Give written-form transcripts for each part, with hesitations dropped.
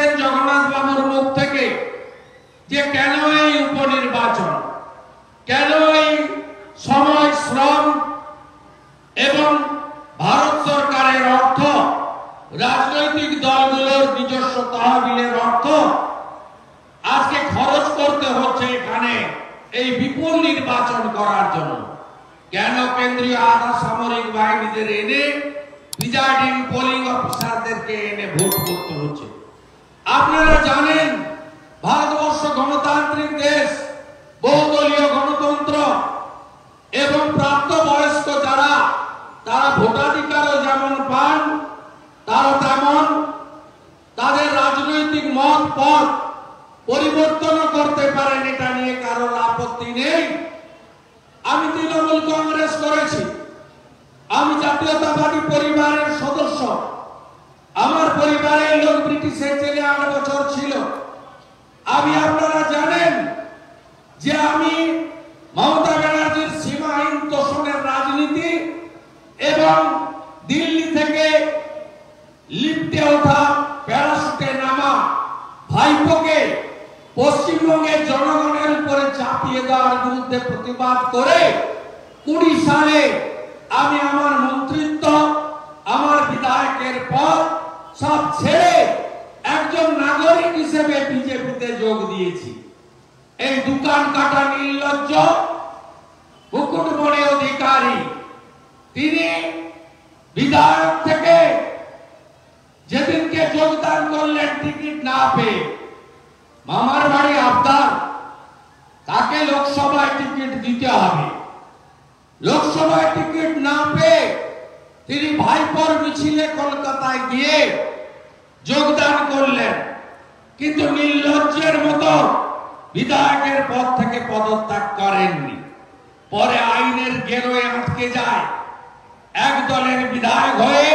শুনেছেন জগন্নাথ বাবুর মুখ থেকে যে কেন এই উপনির্বাচন, কেন এই সময়, শ্রম এবং ভারত সরকারের অর্থ, রাজনৈতিক দলগুলোর নিজস্ব তহবিলের অর্থ আজকে খরচ করতে হচ্ছে এখানে এই বিপুল নির্বাচন করার জন্য। কেন কেন্দ্রীয় আধা সামরিক বাহিনীদের এনে প্রিজাইডিং পোলিং অফিসারদেরকে এনে ভোট করতে হচ্ছে? আপনারা জানেন ভারতবর্ষ গণতান্ত্রিক দেশ, বহুদলীয় গণতন্ত্র এবং প্রাপ্তবয়স্ক যারা, তারা ভোটাধিকারও যেমন পান, তারা তেমন তাদের রাজনৈতিক মত পথ পরিবর্তনও করতে পারেন, এটা নিয়ে কারোর আপত্তি নেই। আমি তৃণমূল কংগ্রেস করেছি, আমি জাতীয়তাবাদী পরিবারের সদস্য, আমার পরিবারের লোক ব্রিটিশের জেলে 8 বছর ছিল। আপনারা জানেন যে আমি মমতা ব্যানার্জির সীমাহীন তোষণের রাজনীতি এবং দিল্লি থেকে লিফটে ওঠা, প্যারাশুটে নামা ভাইপোকে পশ্চিমবঙ্গের জনগণের উপরে চাপিয়ে দেওয়ার বিরুদ্ধে প্রতিবাদ করে 20 সালে আমি আমার মন্ত্রিত্ব, আমার বিধায়কের পদ সব ছেড়ে একজন নাগরিক হিসেবে বিজেপিতে যোগ দিয়েছি। এই দোকান কাটা নির্লজ্জ মুকুটমণি অধিকারী, তিনি বিধায়ক থেকে যেদিনকে যোগদান করলেন টিকিট না পেয়ে, মামার বাড়ি আবদার, তাকে লোকসভায় টিকিট দিতে হবে। লোকসভায় টিকিট না পেয়ে তিনি ভাইপোর মিছিলে কলকাতায় গিয়ে যোগদান করলেন, কিন্তু নির্লজ্জের মতো বিধায়কের পদ থেকে পদত্যাগ করেননি। পরে আইনের গেরোয় আটকে যায়, এক দলের বিধায়ক হয়ে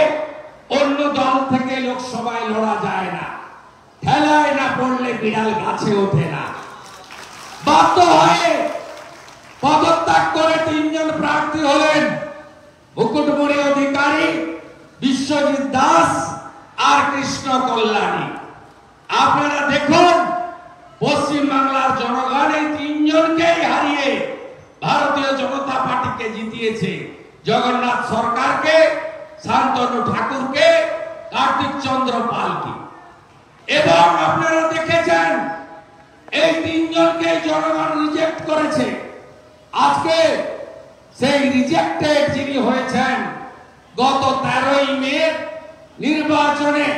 অন্য দল থেকে লোকসভায় লড়া যায় না, ঠেলায় না পড়লে বিড়াল গাছে ওঠে না। বাধ্য হয়ে পদত্যাগ করে 3 জন প্রার্থী হলেন, মুকুটমণি অধিকারী, বিশ্বজিৎ দাস আর কৃষ্ণ কল্যাণী। আপনারা দেখুন, পশ্চিম বাংলার জনগণ এই 3 জনকেই হারিয়ে ভারতীয় জনতা পার্টিকে জিতিয়েছে। জগন্নাথ সরকারকে, শান্তনু ঠাকুরকে, কার্তিক চন্দ্র পালকে। এবং আপনারা দেখেছেন এই 3 জনকে জনগণ রিজেক্ট করেছে। আজকে সেই রিজেক্টেড যিনি হয়েছেন গত 13ই মে নির্বাচনে,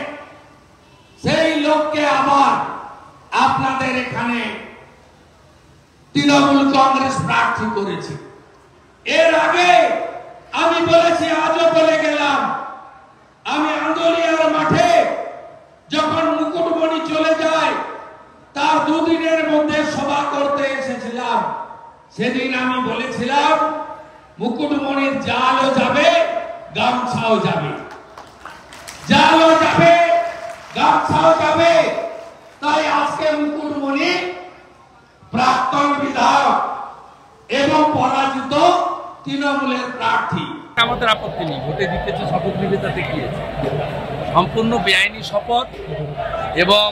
সেই লোককে আবার আপনাদের এখানে তৃণমূল কংগ্রেস প্রার্থী করেছে। এর আগে আমি বলেছি, আজও বলে গেলাম, আমি আন্দোলিয়ার মাঠে যখন মুকুটমণি চলে যায় তার 2 দিনের মধ্যে সভা করতে এসেছিলাম। সেদিন আমি বলেছিলাম মুকুটমণির জালও যাবে, গামছাও যাবে, জালও যাবে, গামছাও যাবে। তাই আজকে মুকুটমণি প্রাক্তন বিধায়ক এবং পরাজিত তৃণমূলের প্রার্থী। আমাদের আপত্তি নেই, ভোটে জিতেছে, শপথ নিবে, তাতে কি আছে? সম্পূর্ণ বেআইনি শপথ এবং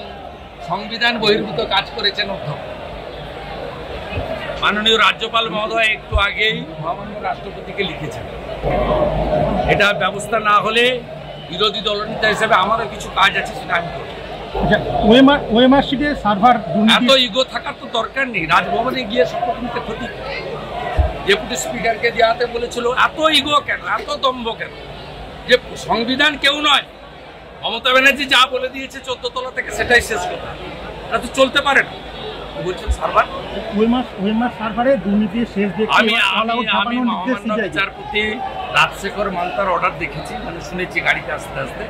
সংবিধান বহির্ভূত কাজ করেছেন অধ্যক্ষ। মাননীয় রাজ্যপাল মহোদয় একটু আগেই মহামান্য রাষ্ট্রপতিকে লিখেছেন। এটা ব্যবস্থা না হলে বিরোধী দলনেতা হিসেবে আমারও কিছু কাজ আছে, সেটা আমি করব। এত ইগো থাকার তো দরকার নেই। রাজভবনে গিয়ে শপথ নিতে ক্ষতি, ডেপুটি স্পিকারকে দেওয়াতে বলেছিল, এত ইগো কেন, এত দম্ভ কেন? যে সংবিধান কেউ নয়, মমতা ব্যানার্জি যা বলে দিয়েছে 14 তলা থেকে, সেটাই শেষ কথা। এটা তো চলতে পারে না। বলছেন সার্ভার, আমি মহামান্য বিচারপতি রাজশেখর মালতার অর্ডার দেখেছি, মানে শুনেছি গাড়িতে আস্তে আস্তে।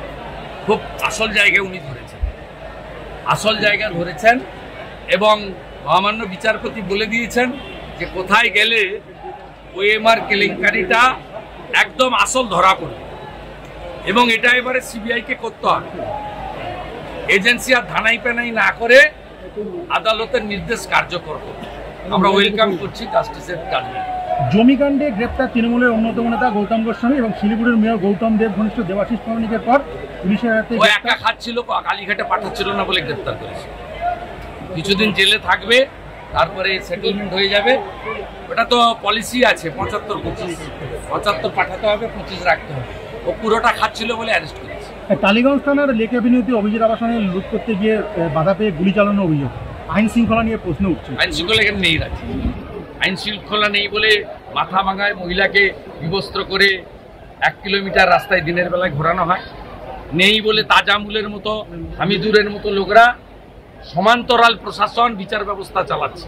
খুব আসল জায়গায় উনি ধরেছেন, আসল জায়গা ধরেছেন এবং মহামান্য বিচারপতি বলে দিয়েছেন যে কোথায় গেলে ওএমআর কেলেঙ্কারিটা একদম আসল ধরা পড়বে এবং এটা এবারে সিবিআইকে করতে হবে। এজেন্সি আর ধানাই পেনাই না করে আদালতের নির্দেশ কার্যকর করবে। আমরা ওয়েলকাম করছি জাস্টিসের জাজমেন্ট। জমিকাণ্ডে গ্রেপ্তার তৃণমূলের অন্যতম নেতা গৌতম গোস্বামী এবং শিলিগুড়ির মেয়র গৌতম দেব ঘনিষ্ঠ দেবাশিস প্রামাণিকের পর পুলিশের হাতে ও একা খাচ্ছিল, কালীঘাটে পাঠাচ্ছিল না বলে গ্রেপ্তার করেছে। কিছুদিন জেলে থাকবে, তারপরে সেটেলমেন্ট হয়ে যাবে। ওটা তো পলিসি আছে 75-25 পাঠাতে হবে, 25 রাখতে হবে। ও পুরোটা খাচ্ছিল বলে অ্যারেস্ট করেছে। টালিগঞ্জ থানার লেখা বিনতি অভিজিৎ আবাসনে লুট করতে গিয়ে বাধা পেয়ে গুলি চালানোর অভিযোগ। আইন শৃঙ্খলা নিয়ে প্রশ্ন উঠছে। আইন শৃঙ্খলা এখানে নেই রাখছে, আইন শৃঙ্খলা নেই বলে মাথা ভাঙায় মহিলাকে বিবস্ত্র করে 1 কিলোমিটার রাস্তায় দিনের বেলায় ঘোরানো হয়। নেই বলে তাজামুলের মতো, হামিদুরের মতো লোকরা সমান্তরাল প্রশাসন বিচার ব্যবস্থা চালাচ্ছে।